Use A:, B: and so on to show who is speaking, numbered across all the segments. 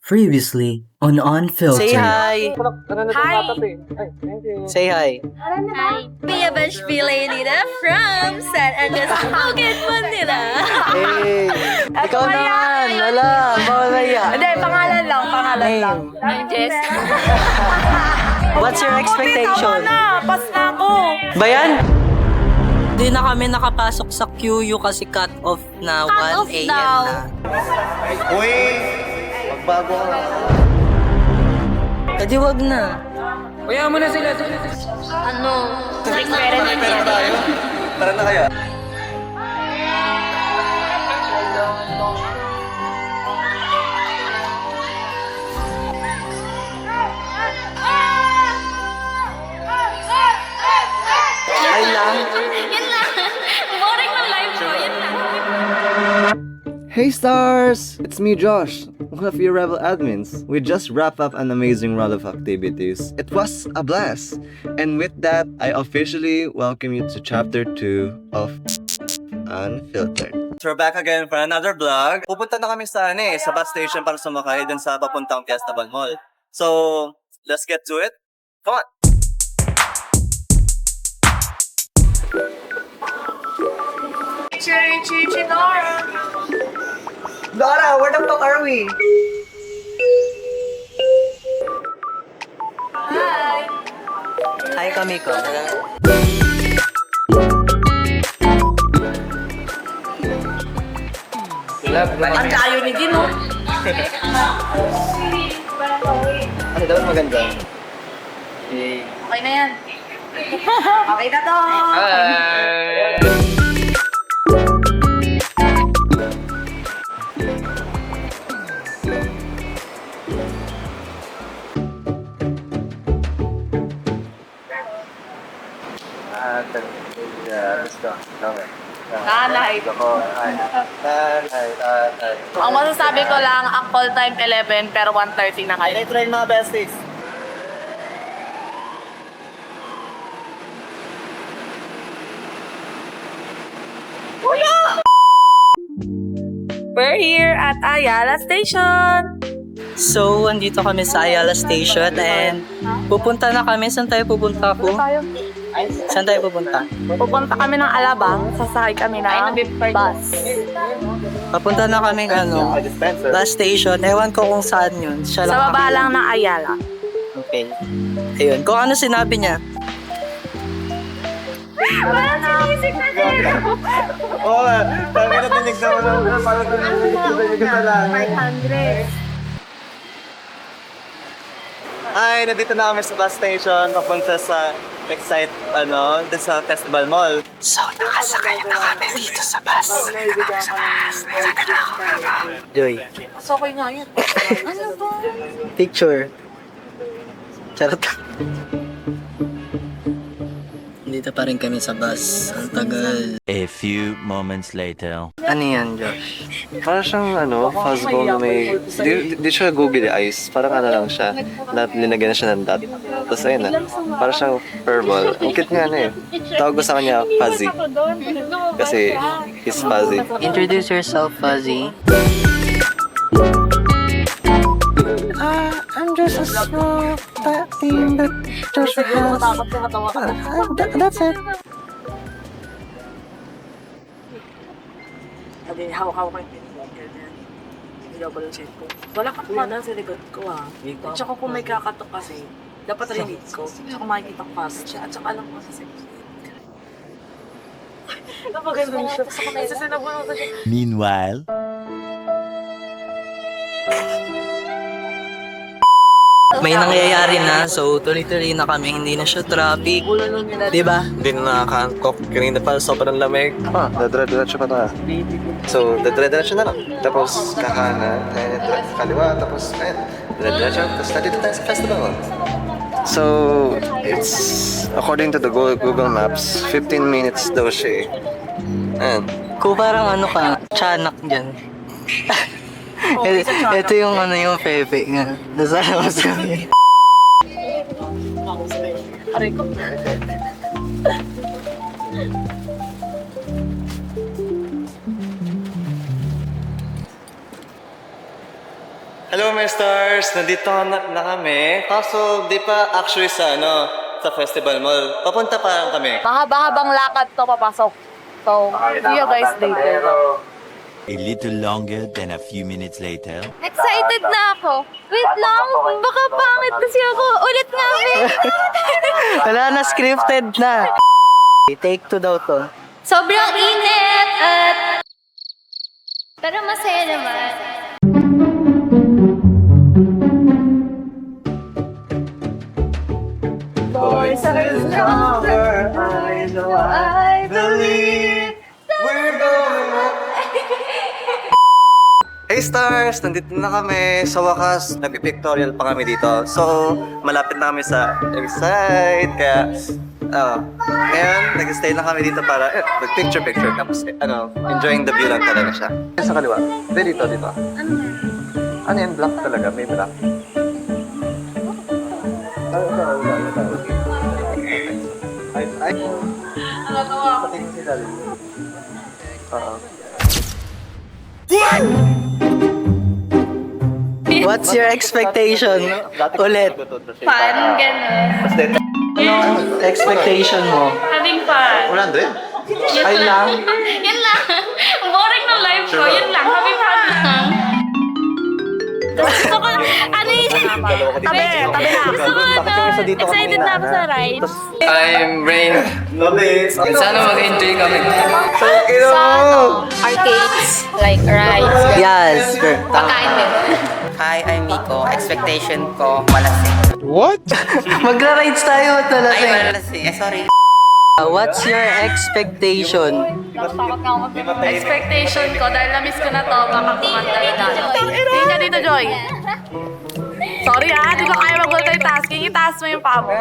A: Previously on Unfiltered.
B: Say hi!
C: Hi!
B: Say hi!
C: Hi! Pia Bench Pilanita from San Andres, Bukid, Manila.
B: Hey! Ikaw naman! Wala! Mawalaya!
C: Hindi, pangalan lang. I'm Jess.
B: What's your expectation?
C: Pas na ako.
B: Bayan? Hindi na kami nakapasok sa QU kasi cut off na
C: Cut
B: 1
C: off
B: a.m.
C: daw.
B: na.
D: Uy! Magbago ka na.
B: Pwede wag na.
C: Ano? Experiment yan.
D: Tara na kaya.
B: Ay lang.
C: Yun lang. Boring ng live ko. Yun lang.
D: Hey stars! It's me Josh, one of your Rebel admins. We just wrapped up an amazing round of activities. It was a blast! And with that, I officially welcome you to chapter 2 of Unfiltered. So we're back again for another vlog. Pupunta na kami sa sa bus station para sumakay dun sa papuntang Fiesta Mall. So, let's get to it. Come on!
B: Dora, where the fuck are we? Hi, Kamiko.
C: Ang tayo ni Dino.
D: Ano dapat maganda?
C: Okay na yan. Okay na to.
D: Let's go. Okay.
C: Nanay. Ang masasabi ko lang, ang call time 11 pero 1:30 na kayo.
D: Train mga besties.
C: We're here at Ayala Station.
B: So, andito kami sa Ayala Station and pupunta na kami. Saan tayo pupunta po? Saan tayo pupunta?
C: Pupunta kami ng Alabang, sasakay kami ng bus.
B: Papunta na kami bus station. Ewan ko kung saan yun. Siya
C: Sa
B: lang
C: baba lang ng Ayala.
B: Okay. Ayun. Kung ano sinabi niya.
D: Oo nga. Sabi na tinig naman ako. Parang tinig sa langit.
C: 500.
D: Ay, nandito na kami sa bus station. Papunta sa Excite, dun sa Festival Mall.
B: So, nakasakay na kami dito sa bus. Nasakay na ako. Joy.
C: So, okay nga yun. Ano ba?
B: Picture. Charot. Dito pa rin kami sa bus. Ang tagal.
E: A few moments later.
B: Ano yan, Josh?
D: Parang siyang, fuzzball na may... Di siya googly eyes. Parang lang siya. Linagyan na siya ng dot. Tapos ayun na. Parang siyang furball. Ang cute nga na eh. Tawag ko sa kanya, Fuzzy. Kasi, he's fuzzy.
B: Introduce yourself, Fuzzy.
D: I'm just a small fat thing that just has... That's it.
F: Sabi, hawak-hawak ko yung pinigyan. Ilaw ko lang siya ko. Wala ka kumana sa likod ko ah. At saka kung may kakatok kasi, dapat rinig ko. At saka makikita ko fast siya. At saka alam ko kasi. Napaganda siya. Tapos ako naisa sa nabunod siya.
E: Meanwhile,
B: May nangyayari na, so tuloy-tuloy na kami, hindi na siya traffic. Diba?
D: Hindi na nakakaangkop. Kanina pa sobrang lamig. Dadra-diretso pa na. So, dadra-diretso na lang. Tapos, kakanan, kaliwa, tapos, dadra-diretso. Tapos, nandito tayo sa festival. So, it's, according to the Google Maps, 15 minutes daw siya eh. Ayan.
B: Kung parang ka, tiyanak dyan. Ito yung yung Pepe nga. Nasa labas kami.
F: Aray ko.
D: Hello, my stars! Nandito na kami. Kaso, di pa actually sa sa festival mall. Papunta pa lang kami.
F: Mahaba-habang lakad to papasok. So, see you guys later.
E: A little longer than a few minutes later.
C: Excited na ako. Wait lang, baka pangit kasi ako. Ulit nga,
B: Wala na, scripted na. Take 2 daw to.
C: Sobrang init at... Pero masaya naman.
D: Voices stronger, I believe we're going up. Hey stars! Nandito na kami. Sa wakas, nagpipictorial pa kami dito. So, malapit na kami sa Excite. Kaya, ngayon, nag-stay na kami dito para mag-picture-picture. Tapos, enjoying the view lang talaga siya. Sa kaliwa. Hindi, dito. Ano yan? Black talaga. May black. Ay. Patingin si Dali.
B: What's your expectation? Ulit.
C: Fun, gano'n.
B: Anong expectation mo?
C: Having fun.
D: 100?
B: Ay lang.
C: Yun lang. Boring ng life ko. Yun lang. Having fun lang. Gusto ko, ano yun? Tabi na. Gusto ko, excited na ako sa rides.
B: I'm Rain.
D: Notice.
B: Sana mag-enjoy kami.
C: Arcades, like rides.
B: Yes.
C: Pagkain din.
G: Hi, I'm Miko. Expectation ko, malasing.
B: Magra-rides tayo
G: Ay,
B: talaga.
G: malasing. Sorry.
B: What's your expectation?
F: Expectation ko, dahil na-miss ko na to, baka kumanta na tayo. Hindi ka dito, Joy. Sorry di ko kaya mag-multitasking. Itaas mo yung paa mo.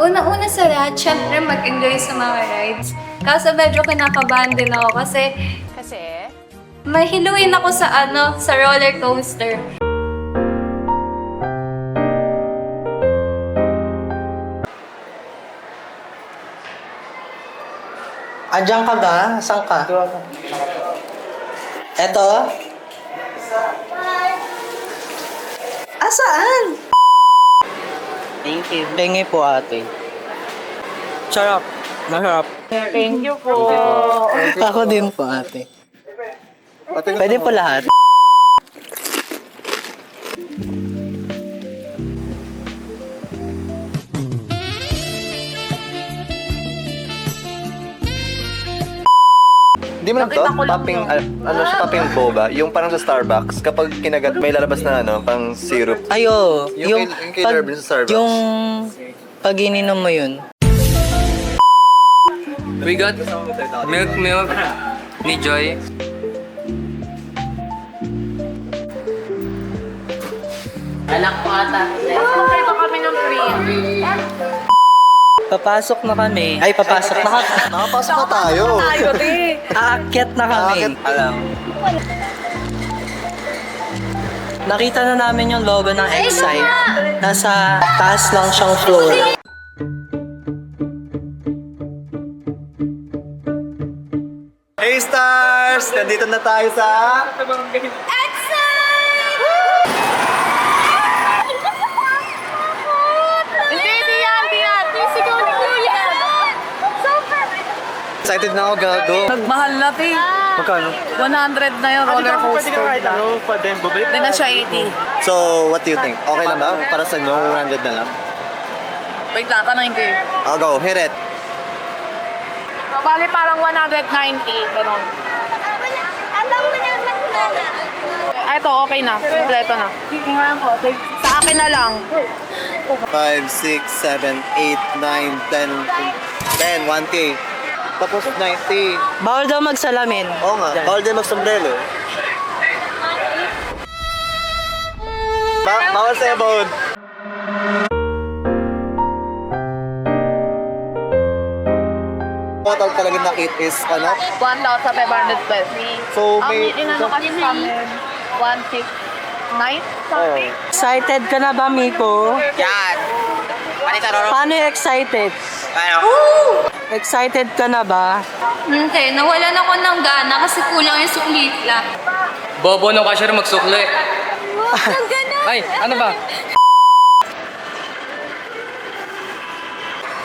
C: Una-una sa lahat, syempre mag-enjoy sa mga rides. Kaso medyo kinakabahan din ako kasi mahiluin ako sa roller coaster.
B: Andiyan ka ba? Saan ka? Eto? Saan?
G: Thank you.
B: Pengi po ate. Sarap. Masarap.
F: Thank you po.
B: Ako din po ate. Pwede po lahat.
D: Di mo to? Popping, popping boba. Yung parang sa Starbucks, kapag kinagat, may lalabas na parang syrup.
B: Ayo,
D: Yung killer bean sa Starbucks.
B: yung pag ininom mo yun.
H: We got milk ni Joy.
G: Anak ko ata.
F: Ito kami ng cream.
B: Papasok na kami. Ay, papasok na kami.
D: Nakapasok na tayo.
F: Tayo, te.
B: Aakyat na kami.
D: Alam.
B: Nakita na namin yung logo ng Excite. Nasa taas lang siyang floor.
D: Hey stars! Nandito na tayo sa...
F: Hindi yan. Sigaw ni Kuya.
D: Excited na ako, gago.
F: Nagmahal na, te.
D: Magkano?
F: 100 na yung roller coaster. Hindi na siya 80.
D: So, what do you think? Okay lang ba? Para sa inyo, 100 na lang.
F: Wait lang, tanongin ko yun.
D: I'll go, hit it.
F: Bali parang 190. Ganun.
C: Alam mo naman na.
F: Ito, okay na. Kompleto na. Sa akin na lang.
D: 5, 6, 7, 8, 9, 10, 1K. Tapos 90.
B: Bawal daw magsalamin.
D: Oo nga, bawal din mag-sombrero. Bawal sa ebon. Total talaga na it is,
F: 1,500 pesos.
D: So,
F: Ang
D: may...
F: inano kasi sa amin, 169 something.
B: Excited ka na ba, Miko?
G: Yan. Paano sa Roro?
B: Paano yung excited?
G: Paano?
B: excited ka na ba?
C: Hindi, nawalan ako ng gana kasi kulang yung suklit lang.
H: Bobo ng cashier magsukli.
C: Ang gana!
H: Ay, ano ba?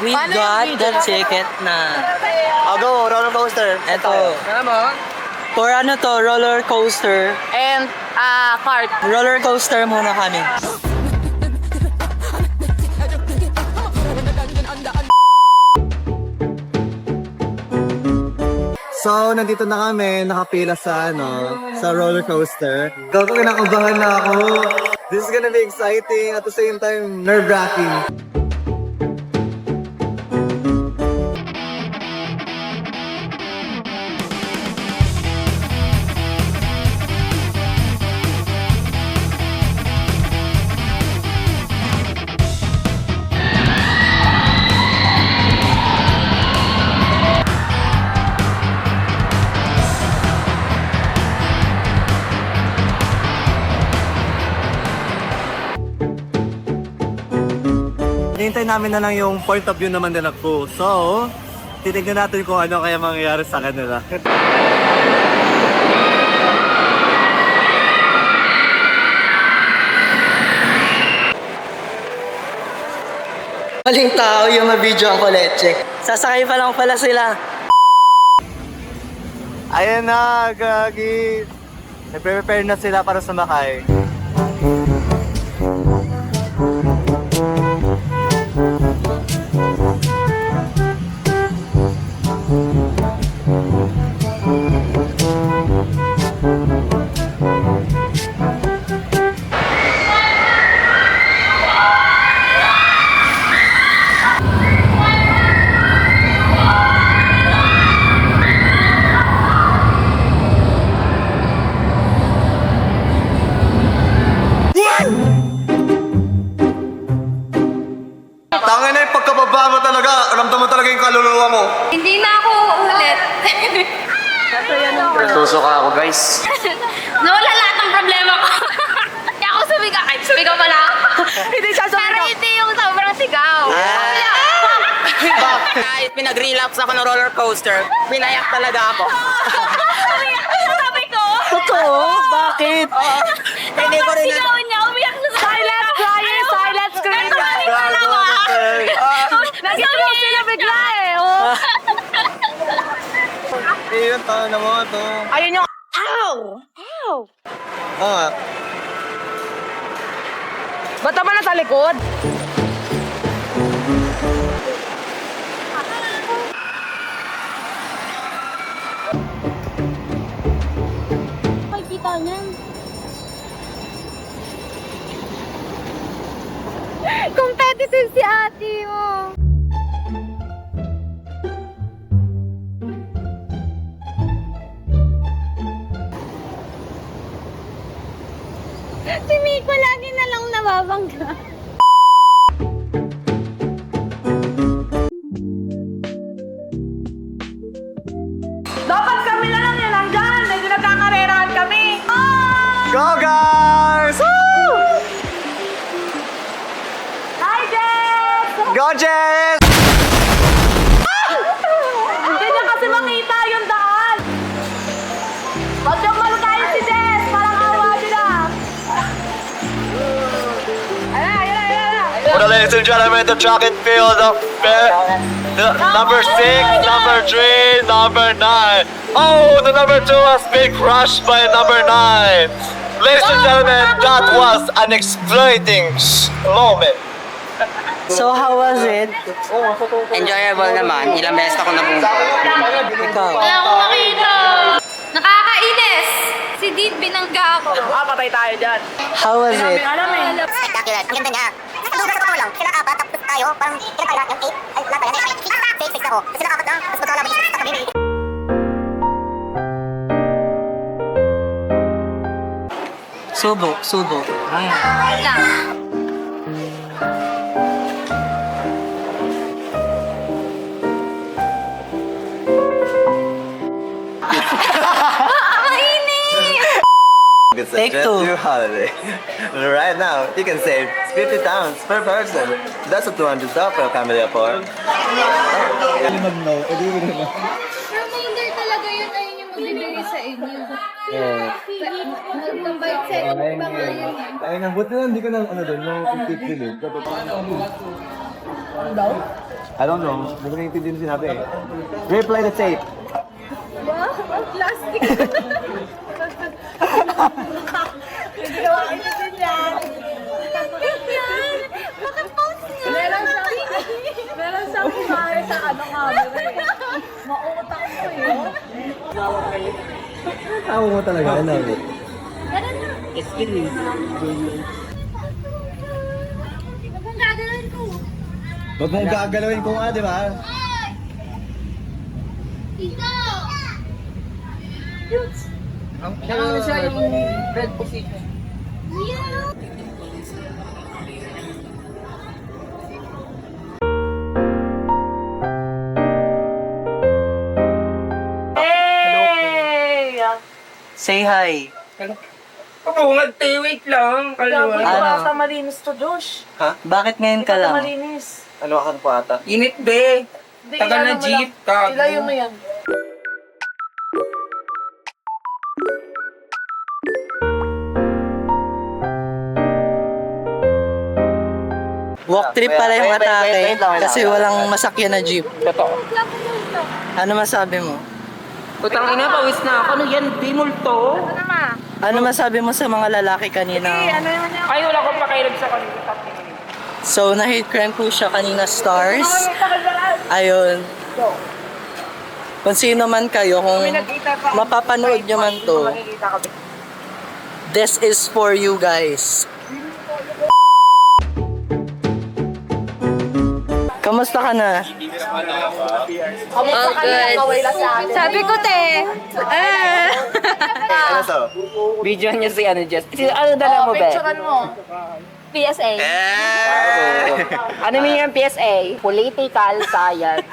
B: We got the ticket na.
D: Go, roller coaster.
B: Eto.
H: Ano mo?
B: For ano to, roller coaster.
F: And, cart.
B: Roller coaster muna kami.
D: So, nandito na kami, nakapila sa sa roller coaster. Gago, kinakabahan na ako. This is gonna be exciting, at the same time, nerve-wracking. Hinihintay namin na lang yung point of view naman nila crew. So, titignan natin kung ano kaya mangyayari sa kanila.
B: Maling tao yung mabidyo ang koleche. Sasakay pa lang pala sila.
D: Ayan na, gagi! Nagpe-prepare na sila para sumakay. Tangin na yung pagkababa mo talaga. Ramdam mo talaga yung kaluluwa mo.
C: Hindi na ako uulit.
H: Susuka ako, guys.
C: Nawala lahat ng problema ko. Hindi ako sumigaw. Ay, sumigaw pala ako.
F: Hindi siya
C: Pero hindi yung sobrang sigaw.
G: Kahit pinag-relapse ako ng roller coaster, pinayak talaga ako.
C: Umiyak na sa tabi ko.
B: Totoo? Bakit?
G: Hindi ko rin
C: Sigaw niya, umiyak na sa
F: Silent crying, silent screaming. Nag-close sila bigla eh. Oh.
D: Ayun, tao na mo ito.
F: Ayun yung... Ow! Ow!
D: Oo nga.
F: Ba't naman nasa likod?
C: Makikita niyan. Competitive si ate mo. Si Miko lagi na lang nababangga.
F: Dapat kami na lang yan nandyan. Medyo nagkakarerahan kami.
D: Go, guys! Woo!
F: Hi, Jess!
D: Go, Jess!
F: Hindi niya kasi makita yung daan. Huwag niyong malgayin si Jess. Parang awa niyo na. Ayun.
D: Well, ladies and gentlemen, the track and field of number 6, number 3, number 9. Oh, the number 2 has been crushed by number 9. Ladies and gentlemen, that was an exploiting moment.
B: So how was it?
G: Enjoyable naman. Ilang beses ako nabungko.
B: Ikaw?
C: Wala akong makita. Nakakainis. Si Dean binangga ako.
F: Patay tayo dyan.
B: How was it?
F: Alam eh.
I: Spectacular. Ang ganda niya. Nasa tao lang. Sila apat, tapos tayo. Parang sila tayo lahat yung 8. Ay, lahat tayo. Fake ako. Sila apat lang. Tapos magkakalaban yung sa kabili.
B: Subok. Ay.
C: Lang.
D: It's a
B: Take
D: jet
B: two.
D: to holiday. Right now, you can save 50 pounds per person. That's a $200 for a family of 4. Mag-no.
C: Reminder talaga yun, ayun yung magbibigay sa inyo. Magkambay sa inyo pa nga yun eh.
D: Ay, nang buti na hindi ko nang ano doon, yung complete delete. Ano daw? I don't know. Hindi ko naintindihan yung sinabi eh. Reply the tape.
C: Wow, plastic. Hindi ko maintindihan. Bakit post nga?
F: Meron siyang kumain sa camera eh. Mautang ko yun.
D: Ako mo talaga, ano?
C: Bakit gagawin ko?
D: Huwag mong gagalawin ko nga, di ba?
C: Tito!
H: Ano siya yung red position?
F: Hey!
B: Say hi.
H: Pabungad, wait lang.
F: Grabe,
B: Ano?
F: bata malinis to, Josh.
B: Bakit ngayon ka
F: Bata
B: lang?
F: malinis.
D: Ano ka po ata?
H: Init, be.
F: Hindi,
H: Tagal na
F: ilano mo
H: jeep,
F: lang.
H: gago.
F: Ilayo mo yan.
B: Walk trip pala yung atake kasi walang masakyan na jeep.
H: Totoo.
B: Ano masabi mo?
H: Putang ina, pawis na ako. Ano yan? Di multo?
B: Ano masabi mo sa mga lalaki kanina?
H: Ay, wala akong pakialam sa kanila.
B: So, na-hate crime po siya kanina, stars. Ayun. Kung sino man kayo, kung mapapanood nyo man to, this is for you guys. Kamusta ka na?
C: Oh, good. Sabi ko, te.
D: Ano to?
H: Video niya si ano, Jess. Ano dala mo, be?
C: PSA.
H: Ano mo yung PSA? Political Science.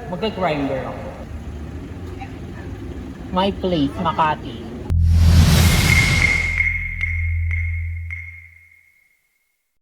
J: Magka-grinder ako. My place, Makati.